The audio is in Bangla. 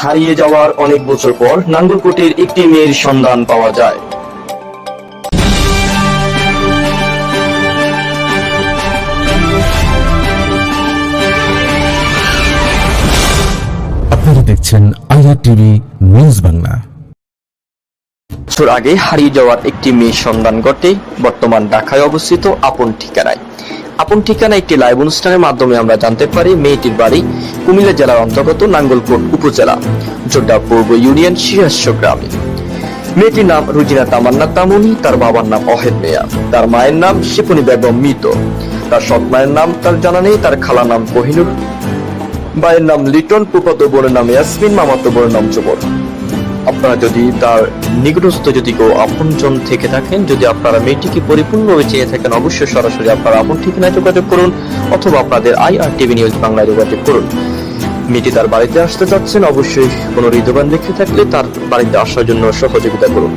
হারিয়ে যাওয়ার অনেক বছর পর নাঙ্গলকোটের একটি মেয়ের সন্ধান পাওয়া যায়। আপনারা দেখছেন আইআর টিভি নিউজ বাংলা। বছর আগে হারিয়ে যাওয়ার একটি মেয়ের সন্ধান ঘটে বর্তমান ঢাকায় অবস্থিত আপন ঠিকানায়। আপন ঠিকানা একটি লাইভ অনুষ্ঠানের মাধ্যমে আমরা জানতে পারি মেয়েটির বাড়ি কুমিল্লা জেলার অন্তর্গত নাঙ্গলকোট উপজেলা জোড্ডা পূর্ব ইউনিয়ন সিরাজশ গ্রামে। মেয়েটির নাম রুজিনা তামান্না তামুনি, তার বাবার নাম অহেদ মিয়া, তার মায়ের নাম শিপনি বেগম মৃত, তার সৎ মায়ের নাম তার জানা নেই, তার খালার নাম কোহিনুর, ভাইয়ের নাম লিটন, ফুফাতো বোনের নাম ইয়াসমিন, মামাতো বোনের নাম জুমর। আপনারা যদি তার নিকটস্থ যদি কেউ আপনজন থেকে থাকেন, যদি আপনারা মেয়েটিকে পরিপূর্ণভাবে চেয়ে থাকেন, অবশ্যই সরাসরি আপনারা আপন ঠিকানায় যোগাযোগ করুন অথবা আপনাদের আইআর টিভি নিউজ বাংলায় যোগাযোগ করুন। মেয়েটি তার বাড়িতে আসতে চাচ্ছেন, অবশ্যই কোনো হৃদয়বান ব্যক্তি থাকলে তার বাড়িতে আসার জন্য সহযোগিতা করুন।